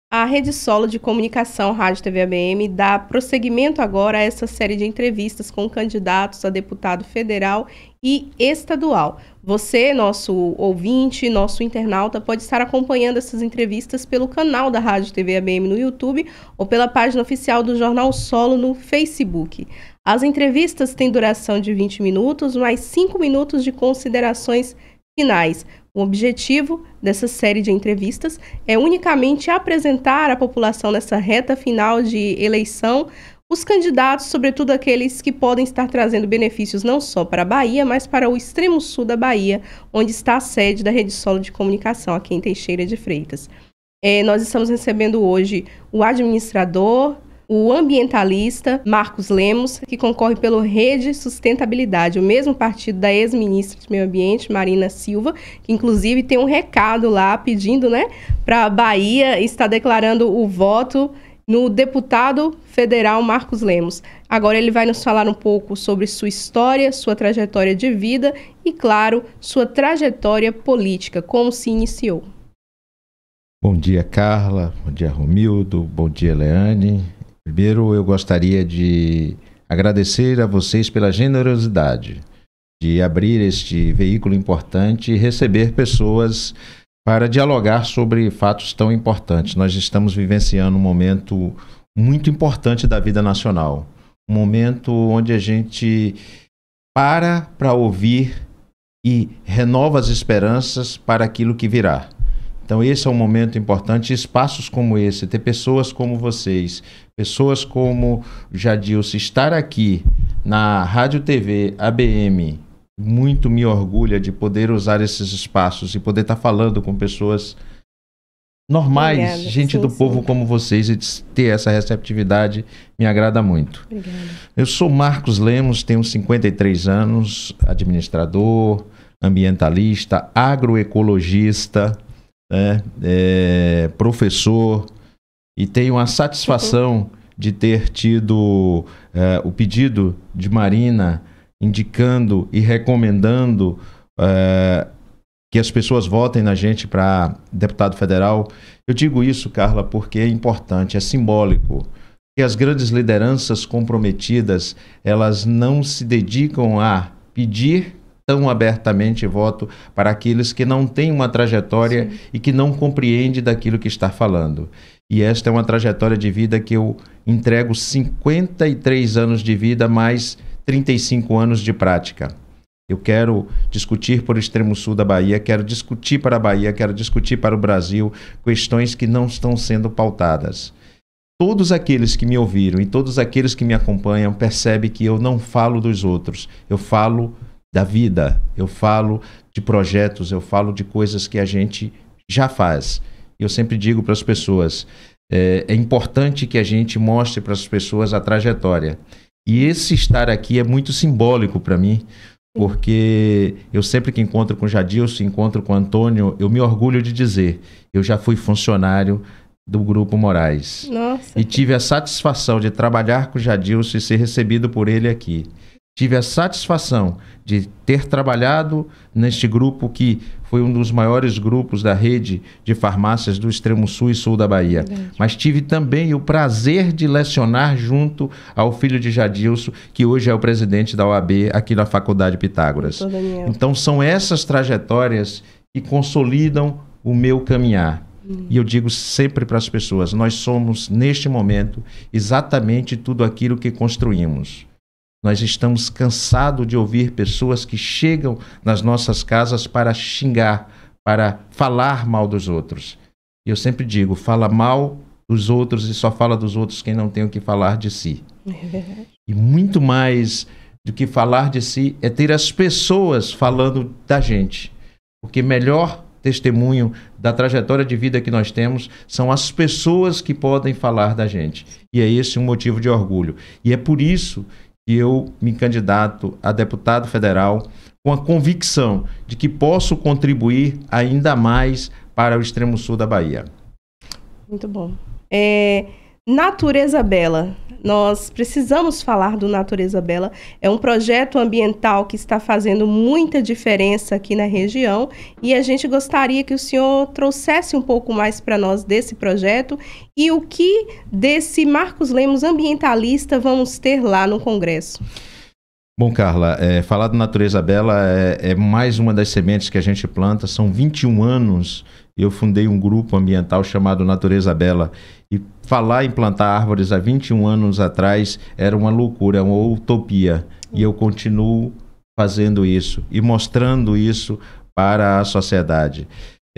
A Rede Solo de Comunicação Rádio TV ABM dá prosseguimento agora a essa série de entrevistas com candidatos a deputado federal e estadual. Você, nosso ouvinte, nosso internauta, pode estar acompanhando essas entrevistas pelo canal da Rádio TV ABM no YouTube ou pela página oficial do Jornal Solo no Facebook. As entrevistas têm duração de 20 minutos, mais 5 minutos de considerações finais. O objetivo dessa série de entrevistas é unicamente apresentar à população nessa reta final de eleição os candidatos, sobretudo aqueles que podem estar trazendo benefícios não só para a Bahia, mas para o extremo sul da Bahia, onde está a sede da Rede Solo de Comunicação, aqui em Teixeira de Freitas. Nós estamos recebendo hoje o administrador, o ambientalista Marcos Lemos, que concorre pelo Rede Sustentabilidade, o mesmo partido da ex-ministra do Meio Ambiente, Marina Silva, que inclusive tem um recado lá pedindo, para a Bahia estar declarando o voto no deputado federal Marcos Lemos. Agora ele vai nos falar um pouco sobre sua história, sua trajetória de vida e, claro, sua trajetória política, como se iniciou. Bom dia, Carla. Bom dia, Romildo. Bom dia, Leane. Primeiro, eu gostaria de agradecer a vocês pela generosidade de abrir este veículo importante e receber pessoas para dialogar sobre fatos tão importantes. Nós estamos vivenciando um momento muito importante da vida nacional, um momento onde a gente para ouvir e renova as esperanças para aquilo que virá. Então esse é um momento importante, espaços como esse, ter pessoas como vocês, pessoas como Jadilson, estar aqui na Rádio TV ABM, muito me orgulha de poder usar esses espaços e poder estar falando com pessoas normais, Obrigada. gente do povo como vocês, e ter essa receptividade me agrada muito. Obrigada. Eu sou Marcos Lemos, tenho 53 anos, administrador, ambientalista, agroecologista, professor, e tenho a satisfação de ter tido o pedido de Marina indicando e recomendando que as pessoas votem na gente para deputado federal. Eu digo isso, Carla, porque é importante, é simbólico, que as grandes lideranças comprometidas, elas não se dedicam a pedir tão abertamente voto para aqueles que não têm uma trajetória Sim. e que não compreendem daquilo que está falando. E esta é uma trajetória de vida que eu entrego 53 anos de vida mais 35 anos de prática. Eu quero discutir por extremo sul da Bahia, quero discutir para a Bahia, quero discutir para o Brasil questões que não estão sendo pautadas. Todos aqueles que me ouviram e todos aqueles que me acompanham percebem que eu não falo dos outros, eu falo da vida, eu falo de projetos, eu falo de coisas que a gente já faz. Eu sempre digo para as pessoas, é importante que a gente mostre para as pessoas a trajetória. E esse estar aqui é muito simbólico para mim, porque eu sempre que encontro com o Jadilson, encontro com o Antônio, eu me orgulho de dizer, eu já fui funcionário do Grupo Moraes. Nossa. E tive a satisfação de trabalhar com o Jadilson e ser recebido por ele aqui. Tive a satisfação de ter trabalhado neste grupo que foi um dos maiores grupos da rede de farmácias do extremo sul e sul da Bahia. Verdade. Mas tive também o prazer de lecionar junto ao filho de Jadilson, que hoje é o presidente da OAB aqui na Faculdade Pitágoras. Então são essas trajetórias que consolidam o meu caminhar. E eu digo sempre para as pessoas, nós somos neste momento exatamente tudo aquilo que construímos. Nós estamos cansados de ouvir pessoas que chegam nas nossas casas para xingar, para falar mal dos outros. E eu sempre digo, fala mal dos outros e só fala dos outros quem não tem o que falar de si. E muito mais do que falar de si é ter as pessoas falando da gente. Porque melhor testemunho da trajetória de vida que nós temos são as pessoas que podem falar da gente. E é esse um motivo de orgulho. E é por isso que eu me candidato a deputado federal com a convicção de que posso contribuir ainda mais para o extremo sul da Bahia. Muito bom. Natureza Bela. Nós precisamos falar do Natureza Bela. É um projeto ambiental que está fazendo muita diferença aqui na região e a gente gostaria que o senhor trouxesse um pouco mais para nós desse projeto e o que desse Marcos Lemos ambientalista vamos ter lá no Congresso. Bom, Carla, falar do Natureza Bela é mais uma das sementes que a gente planta. São 21 anos, eu fundei um grupo ambiental chamado Natureza Bela. E falar em plantar árvores há 21 anos atrás era uma loucura, uma utopia. E eu continuo fazendo isso e mostrando isso para a sociedade.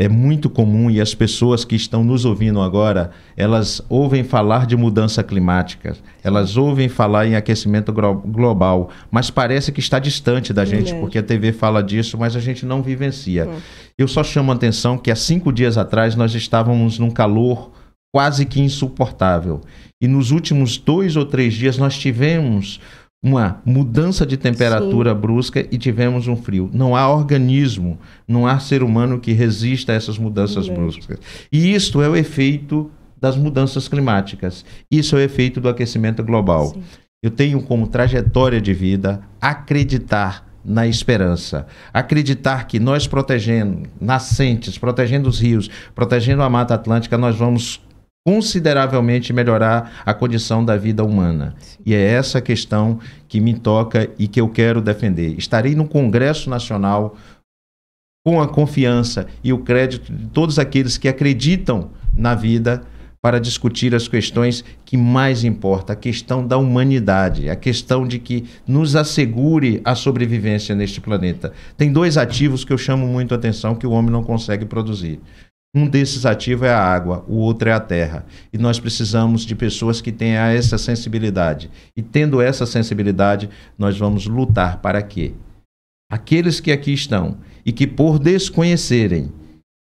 É muito comum e as pessoas que estão nos ouvindo agora, elas ouvem falar de mudança climática, elas ouvem falar em aquecimento global, mas parece que está distante da gente, porque a TV fala disso, mas a gente não vivencia. Eu só chamo a atenção que há 5 dias atrás nós estávamos num calor quase que insuportável. E nos últimos 2 ou 3 dias nós tivemos uma mudança de temperatura brusca e tivemos um frio. Não há organismo, não há ser humano que resista a essas mudanças bruscas. E isto é o efeito das mudanças climáticas. Isso é o efeito do aquecimento global. Sim. Eu tenho como trajetória de vida acreditar na esperança. Acreditar que nós protegendo nascentes, protegendo os rios, protegendo a Mata Atlântica, nós vamos consideravelmente melhorar a condição da vida humana. Sim. E é essa questão que me toca e que eu quero defender. Estarei no Congresso Nacional com a confiança e o crédito de todos aqueles que acreditam na vida para discutir as questões que mais importam, a questão da humanidade, a questão de que nos assegure a sobrevivência neste planeta. Tem 2 ativos que eu chamo muito a atenção que o homem não consegue produzir. Um desses ativos é a água, o outro é a terra. E nós precisamos de pessoas que tenham essa sensibilidade. E tendo essa sensibilidade, nós vamos lutar para que aqueles que aqui estão e que por desconhecerem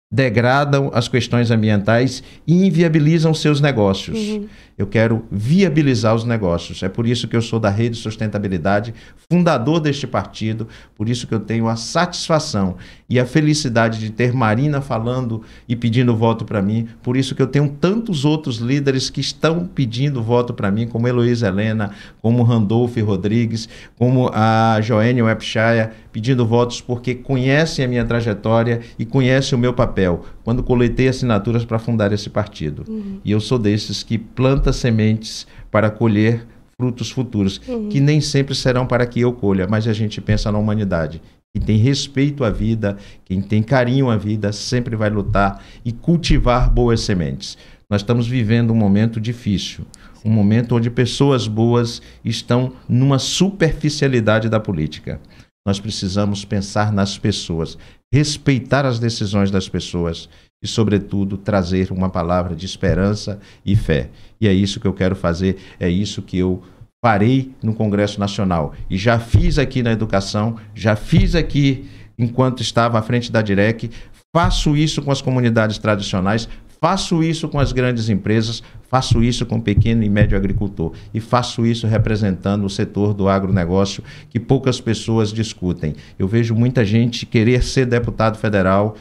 degradam as questões ambientais e inviabilizam seus negócios. Eu quero viabilizar os negócios. É por isso que eu sou da Rede Sustentabilidade, fundador deste partido, por isso que eu tenho a satisfação e a felicidade de ter Marina falando e pedindo voto para mim, por isso que eu tenho tantos outros líderes que estão pedindo voto para mim, como Heloísa Helena, como Randolph Rodrigues, como a Joênia Webshire, pedindo votos porque conhecem a minha trajetória e conhecem o meu papel, quando coletei assinaturas para fundar esse partido. E eu sou desses que planta sementes para colher frutos futuros, que nem sempre serão para que eu colha, mas a gente pensa na humanidade. Quem tem respeito à vida, quem tem carinho à vida, sempre vai lutar e cultivar boas sementes. Nós estamos vivendo um momento difícil, um momento onde pessoas boas estão numa superficialidade da política. Nós precisamos pensar nas pessoas, respeitar as decisões das pessoas e, sobretudo, trazer uma palavra de esperança e fé. E é isso que eu quero fazer, é isso que eu farei no Congresso Nacional. E já fiz aqui na educação, já fiz aqui enquanto estava à frente da DIREC, faço isso com as comunidades tradicionais, faço isso com as grandes empresas, faço isso com o pequeno e médio agricultor e faço isso representando o setor do agronegócio que poucas pessoas discutem. Eu vejo muita gente querer ser deputado federal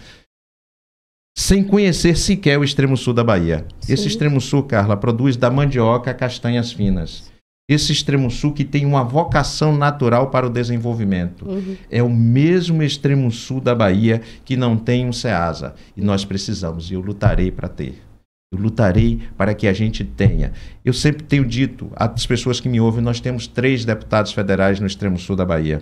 sem conhecer sequer o extremo sul da Bahia. Sim. Esse extremo sul, Carla, produz da mandioca castanhas finas. Esse extremo sul que tem uma vocação natural para o desenvolvimento. É o mesmo extremo sul da Bahia que não tem um SEASA. E nós precisamos, e eu lutarei para ter. Eu lutarei para que a gente tenha. Eu sempre tenho dito às pessoas que me ouvem, nós temos 3 deputados federais no extremo sul da Bahia.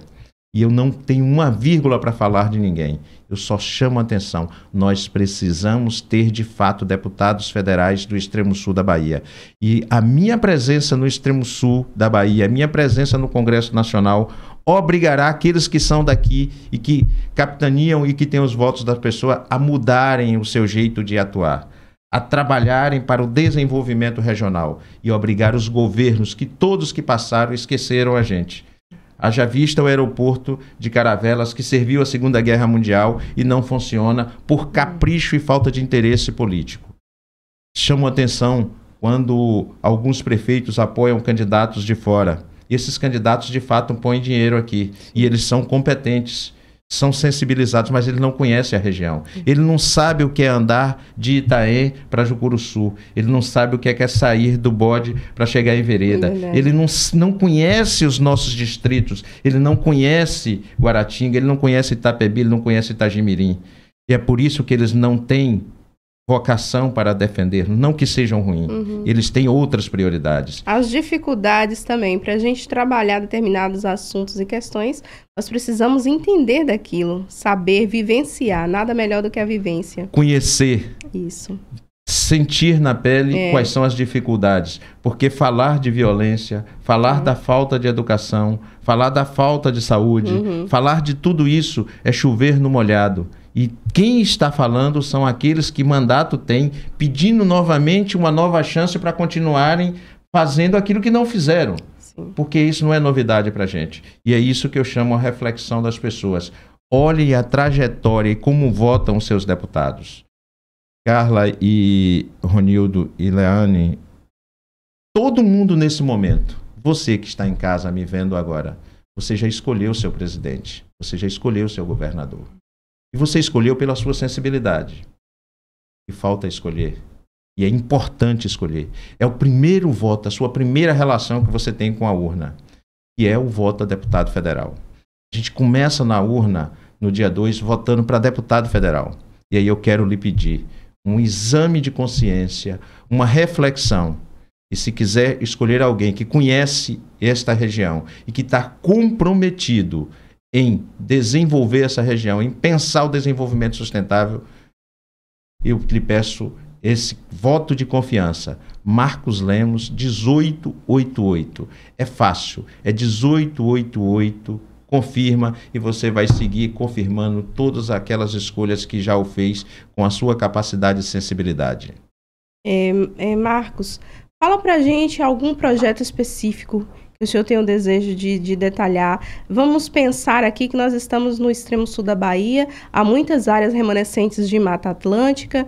E eu não tenho uma vírgula para falar de ninguém. Eu só chamo a atenção. Nós precisamos ter, de fato, deputados federais do extremo sul da Bahia. E a minha presença no extremo sul da Bahia, a minha presença no Congresso Nacional, obrigará aqueles que são daqui e que capitaneam e que têm os votos da pessoa a mudarem o seu jeito de atuar, a trabalharem para o desenvolvimento regional e obrigar os governos, que todos que passaram esqueceram a gente. Haja vista o aeroporto de Caravelas, que serviu à Segunda Guerra Mundial e não funciona por capricho e falta de interesse político. Chamo a atenção quando alguns prefeitos apoiam candidatos de fora. Esses candidatos, de fato, põem dinheiro aqui e eles são competentes. são sensibilizados, mas ele não conhece a região. Ele não sabe o que é andar de Itaém para Jucuruçu. Ele não sabe o que é sair do Bode para chegar em Vereda. Ele não conhece os nossos distritos. Ele não conhece Guaratinga, ele não conhece Itapebi, ele não conhece Itagimirim. E é por isso que eles não têm vocação para defender, não que sejam ruins, eles têm outras prioridades. As dificuldades também, para a gente trabalhar determinados assuntos e questões, nós precisamos entender daquilo, saber, vivenciar, nada melhor do que a vivência. Conhecer. Isso. Sentir na pele quais são as dificuldades, porque falar de violência, falar da falta de educação, falar da falta de saúde, falar de tudo isso é chover no molhado. E quem está falando são aqueles que mandato têm, pedindo novamente uma nova chance para continuarem fazendo aquilo que não fizeram. Sim. Porque isso não é novidade para a gente. E é isso que eu chamo a reflexão das pessoas. Olhem a trajetória e como votam os seus deputados. Carla e Ronildo e Leane, todo mundo nesse momento, você que está em casa me vendo agora, você já escolheu o seu presidente, você já escolheu o seu governador. E você escolheu pela sua sensibilidade. E falta escolher. E é importante escolher. É o primeiro voto, a sua primeira relação que você tem com a urna, que é o voto a deputado federal. A gente começa na urna, no dia 2, votando para deputado federal. E aí eu quero lhe pedir um exame de consciência, uma reflexão. E se quiser escolher alguém que conhece esta região e que está comprometido em desenvolver essa região, em pensar o desenvolvimento sustentável, eu lhe peço esse voto de confiança. Marcos Lemos, 1888. É fácil, é 1888, confirma, e você vai seguir confirmando todas aquelas escolhas que já o fez com a sua capacidade e sensibilidade. Marcos, fala pra gente algum projeto específico que o senhor tem o desejo de detalhar. Vamos pensar aqui que nós estamos no extremo sul da Bahia, há muitas áreas remanescentes de Mata Atlântica.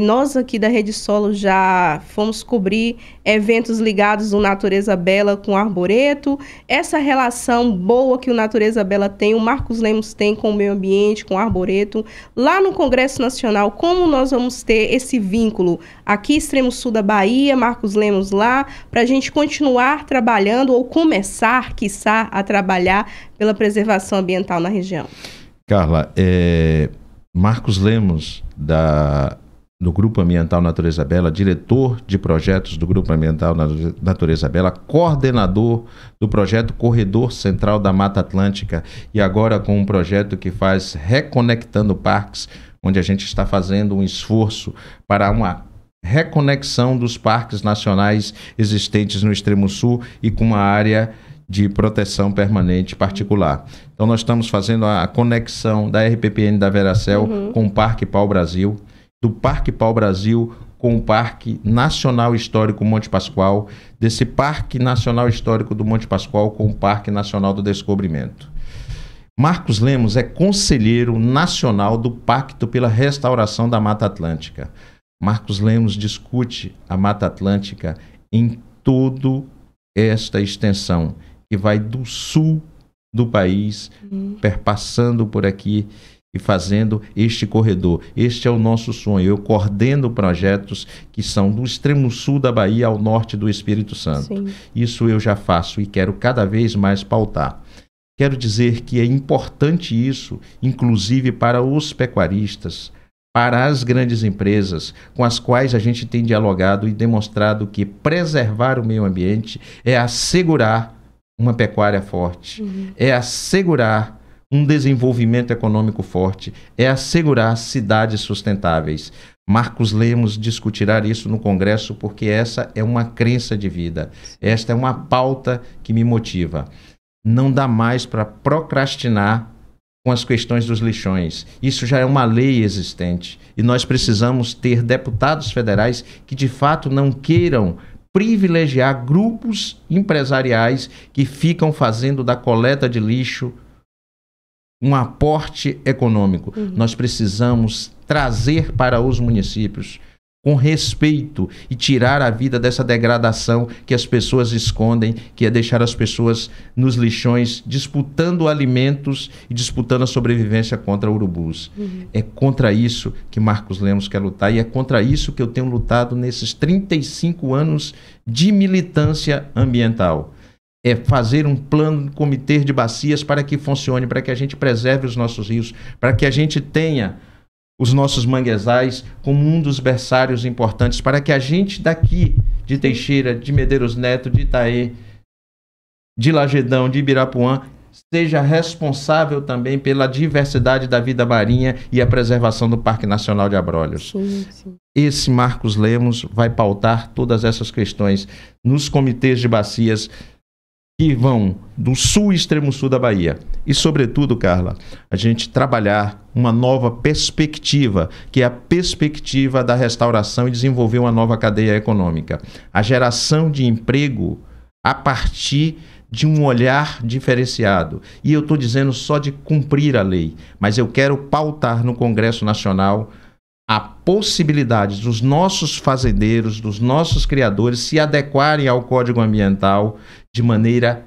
Nós aqui da Rede Solo já fomos cobrir eventos ligados ao Natureza Bela com o Arboreto. Essa relação boa que o Natureza Bela tem, o Marcos Lemos tem com o meio ambiente, com o Arboreto. Lá no Congresso Nacional, como nós vamos ter esse vínculo aqui, extremo sul da Bahia, Marcos Lemos lá, para a gente continuar trabalhando ou começar, quiçá, a trabalhar pela preservação ambiental na região? Carla, Marcos Lemos, do Grupo Ambiental Natureza Bela, diretor de projetos do Grupo Ambiental Natureza Bela, coordenador do projeto Corredor Central da Mata Atlântica, e agora com um projeto que faz Reconectando Parques, onde a gente está fazendo um esforço para uma reconexão dos parques nacionais existentes no extremo sul e com uma área de proteção permanente particular. Então nós estamos fazendo a conexão da RPPN da Veracel com o Parque Pau Brasil, do Parque Pau Brasil com o Parque Nacional Histórico Monte Pascoal, desse Parque Nacional Histórico do Monte Pascoal com o Parque Nacional do Descobrimento. Marcos Lemos é conselheiro nacional do Pacto pela Restauração da Mata Atlântica. Marcos Lemos discute a Mata Atlântica em toda esta extensão, que vai do sul do país, perpassando por aqui e fazendo este corredor. Este é o nosso sonho. Eu coordeno projetos que são do extremo sul da Bahia ao norte do Espírito Santo. Sim. Isso eu já faço e quero cada vez mais pautar. Quero dizer que é importante isso, inclusive para os pecuaristas, para as grandes empresas com as quais a gente tem dialogado e demonstrado que preservar o meio ambiente é assegurar uma pecuária forte, é assegurar um desenvolvimento econômico forte, é assegurar cidades sustentáveis. Marcos Lemos discutirá isso no Congresso porque essa é uma crença de vida, esta é uma pauta que me motiva. Não dá mais para procrastinar com as questões dos lixões. Isso já é uma lei existente e nós precisamos ter deputados federais que de fato não queiram privilegiar grupos empresariais que ficam fazendo da coleta de lixo um aporte econômico. Nós precisamos trazer para os municípios com respeito e tirar a vida dessa degradação que as pessoas escondem, que é deixar as pessoas nos lixões disputando alimentos e disputando a sobrevivência contra urubus. É contra isso que Marcos Lemos quer lutar e é contra isso que eu tenho lutado nesses 35 anos de militância ambiental. É fazer um plano de comitê de bacias para que funcione, para que a gente preserve os nossos rios, para que a gente tenha os nossos manguezais como um dos berçários importantes, para que a gente daqui de Teixeira, de Medeiros Neto, de Itaê, de Lagedão, de Ibirapuã, seja responsável também pela diversidade da vida marinha e a preservação do Parque Nacional de Abrolhos. Sim, sim. Esse Marcos Lemos vai pautar todas essas questões nos comitês de bacias que vão do sul e extremo sul da Bahia. E, sobretudo, Carla, a gente trabalhar uma nova perspectiva, que é a perspectiva da restauração e desenvolver uma nova cadeia econômica. A geração de emprego a partir de um olhar diferenciado. E eu estou dizendo só de cumprir a lei, mas eu quero pautar no Congresso Nacional a possibilidade dos nossos fazendeiros, dos nossos criadores se adequarem ao Código Ambiental de maneira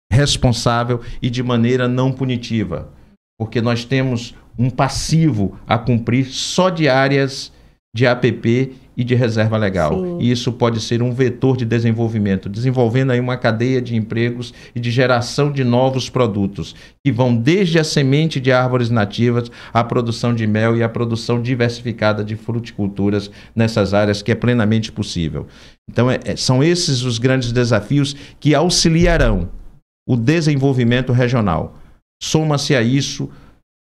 responsável e de maneira não punitiva. Porque nós temos um passivo a cumprir só de áreas de APP e de reserva legal. Sim. E isso pode ser um vetor de desenvolvimento, desenvolvendo aí uma cadeia de empregos e de geração de novos produtos, que vão desde a semente de árvores nativas, à produção de mel e à produção diversificada de fruticulturas nessas áreas, que é plenamente possível. Então, são esses os grandes desafios que auxiliarão o desenvolvimento regional. Soma-se a isso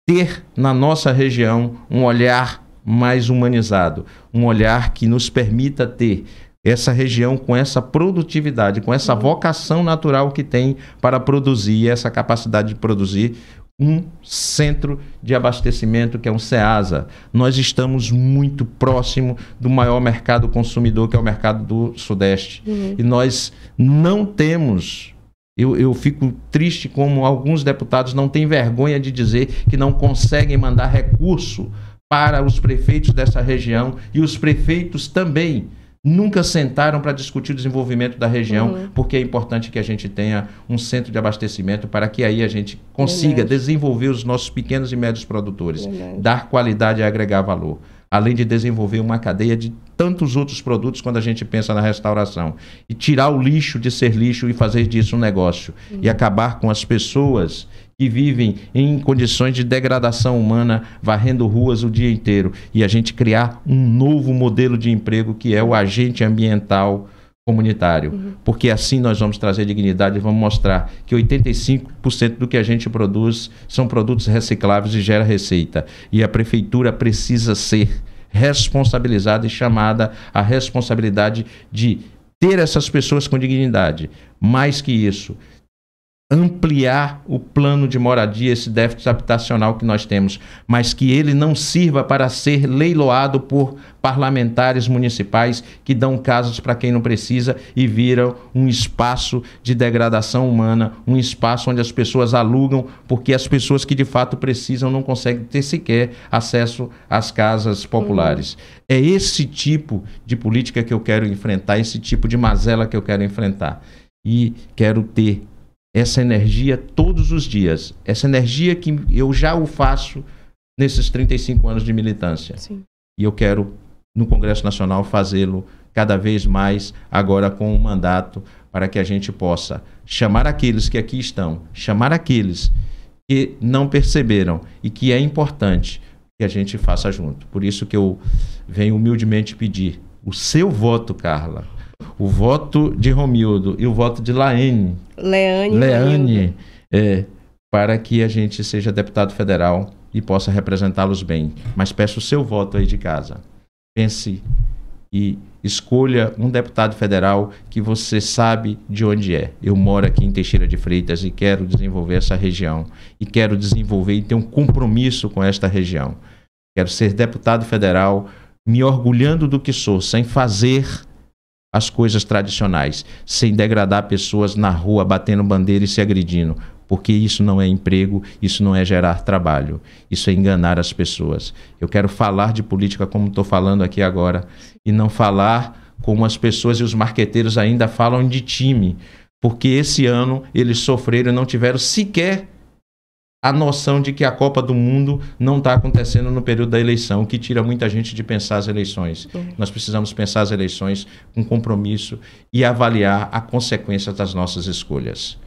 ter na nossa região um olhar mais humanizado, um olhar que nos permita ter essa região com essa produtividade, com essa vocação natural que tem para produzir, essa capacidade de produzir um centro de abastecimento que é um SEASA. Nós estamos muito próximo do maior mercado consumidor, que é o mercado do Sudeste. E nós não temos... Eu fico triste como alguns deputados não têm vergonha de dizer que não conseguem mandar recurso para os prefeitos dessa região, e os prefeitos também nunca sentaram para discutir o desenvolvimento da região, porque é importante que a gente tenha um centro de abastecimento para que aí a gente consiga desenvolver os nossos pequenos e médios produtores, dar qualidade e agregar valor, além de desenvolver uma cadeia de tantos outros produtos quando a gente pensa na restauração, e tirar o lixo de ser lixo e fazer disso um negócio, e acabar com as pessoas que vivem em condições de degradação humana, varrendo ruas o dia inteiro, e a gente criar um novo modelo de emprego que é o agente ambiental comunitário, porque assim nós vamos trazer dignidade e vamos mostrar que 85% do que a gente produz são produtos recicláveis e gera receita, e a prefeitura precisa ser responsabilizada e chamada à responsabilidade de ter essas pessoas com dignidade. Mais que isso, ampliar o plano de moradia, esse déficit habitacional que nós temos, mas que ele não sirva para ser leiloado por parlamentares municipais que dão casas para quem não precisa e viram um espaço de degradação humana, um espaço onde as pessoas alugam porque as pessoas que de fato precisam não conseguem ter sequer acesso às casas populares. É esse tipo de política que eu quero enfrentar, esse tipo de mazela que eu quero enfrentar. E quero ter essa energia todos os dias, essa energia que eu já o faço nesses 35 anos de militância. Sim. E eu quero, no Congresso Nacional, fazê-lo cada vez mais, agora com um mandato, para que a gente possa chamar aqueles que aqui estão, chamar aqueles que não perceberam e que é importante que a gente faça junto. Por isso que eu venho humildemente pedir o seu voto, Carla, o voto de Romildo e o voto de Leane, para que a gente seja deputado federal e possa representá-los bem. Mas peço o seu voto aí de casa. Pense e escolha um deputado federal que você sabe de onde é. Eu moro aqui em Teixeira de Freitas e quero desenvolver essa região. E quero desenvolver e ter um compromisso com esta região. Quero ser deputado federal me orgulhando do que sou, sem fazer as coisas tradicionais, sem degradar pessoas na rua, batendo bandeira e se agredindo, porque isso não é emprego, isso não é gerar trabalho, isso é enganar as pessoas. Eu quero falar de política como estou falando aqui agora e não falar como as pessoas e os marqueteiros ainda falam de time, porque esse ano eles sofreram e não tiveram sequer a noção de que a Copa do Mundo não está acontecendo no período da eleição, o que tira muita gente de pensar as eleições. Nós precisamos pensar as eleições com compromisso e avaliar a consequência das nossas escolhas.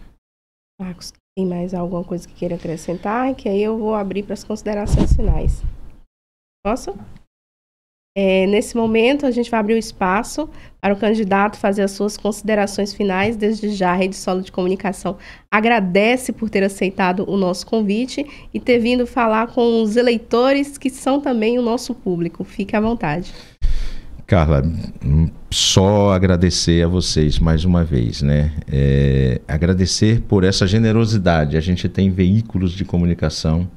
Marcos, tem mais alguma coisa que queira acrescentar? Que aí eu vou abrir para as considerações finais. Posso? Nesse momento, a gente vai abrir o espaço para o candidato fazer as suas considerações finais. Desde já, a Rede Solo de Comunicação agradece por ter aceitado o nosso convite e ter vindo falar com os eleitores que são também o nosso público. Fique à vontade. Carla, só agradecer a vocês mais uma vez, né? Agradecer por essa generosidade. A gente tem veículos de comunicação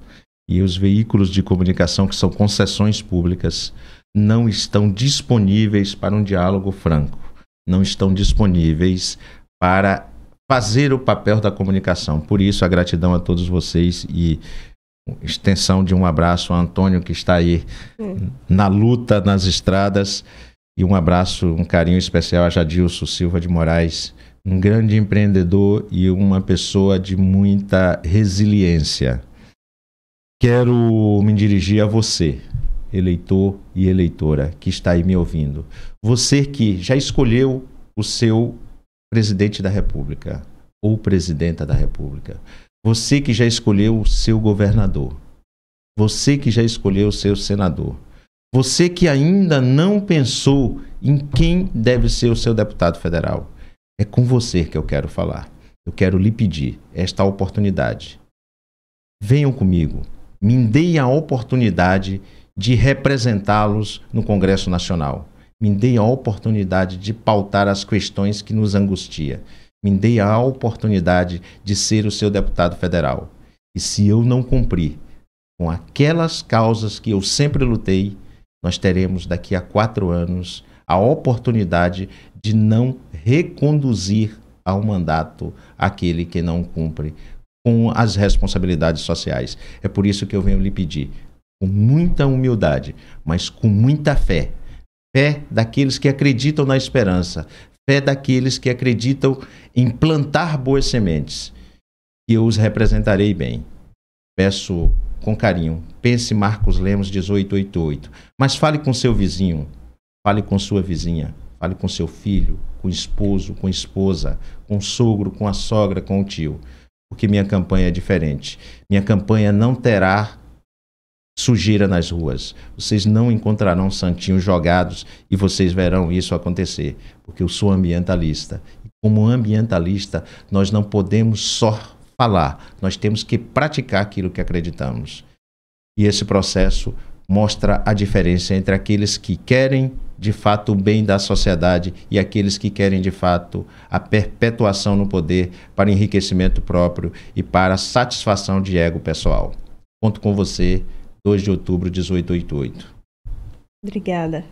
e os veículos de comunicação que são concessões públicas não estão disponíveis para um diálogo franco, não estão disponíveis para fazer o papel da comunicação. Por isso, a gratidão a todos vocês e extensão de um abraço a Antônio, que está aí na luta nas estradas, e um abraço, um carinho especial a Jadilson Silva de Moraes, um grande empreendedor e uma pessoa de muita resiliência. Quero me dirigir a você, eleitor e eleitora que está aí me ouvindo. Você que já escolheu o seu presidente da República ou presidenta da República. Você que já escolheu o seu governador. Você que já escolheu o seu senador. Você que ainda não pensou em quem deve ser o seu deputado federal. É com você que eu quero falar. Eu quero lhe pedir esta oportunidade. Venham comigo. Me deem a oportunidade de representá-los no Congresso Nacional. Me deem a oportunidade de pautar as questões que nos angustiam. Me deem a oportunidade de ser o seu deputado federal. E se eu não cumprir com aquelas causas que eu sempre lutei, nós teremos daqui a 4 anos a oportunidade de não reconduzir ao mandato aquele que não cumpre com as responsabilidades sociais. É por isso que eu venho lhe pedir, com muita humildade, mas com muita fé. Fé daqueles que acreditam na esperança. Fé daqueles que acreditam em plantar boas sementes. E eu os representarei bem. Peço com carinho, pense Marcos Lemos 1888. Mas fale com seu vizinho, fale com sua vizinha, fale com seu filho, com o esposo, com a esposa, com o sogro, com a sogra, com o tio. Porque minha campanha é diferente. Minha campanha não terá sujeira nas ruas. Vocês não encontrarão santinhos jogados e vocês verão isso acontecer. Porque eu sou ambientalista. E como ambientalista, nós não podemos só falar. Nós temos que praticar aquilo que acreditamos. E esse processo mostra a diferença entre aqueles que querem de fato o bem da sociedade e aqueles que querem de fato a perpetuação no poder para enriquecimento próprio e para satisfação de ego pessoal. Conto com você, 2 de outubro, 1888. Obrigada.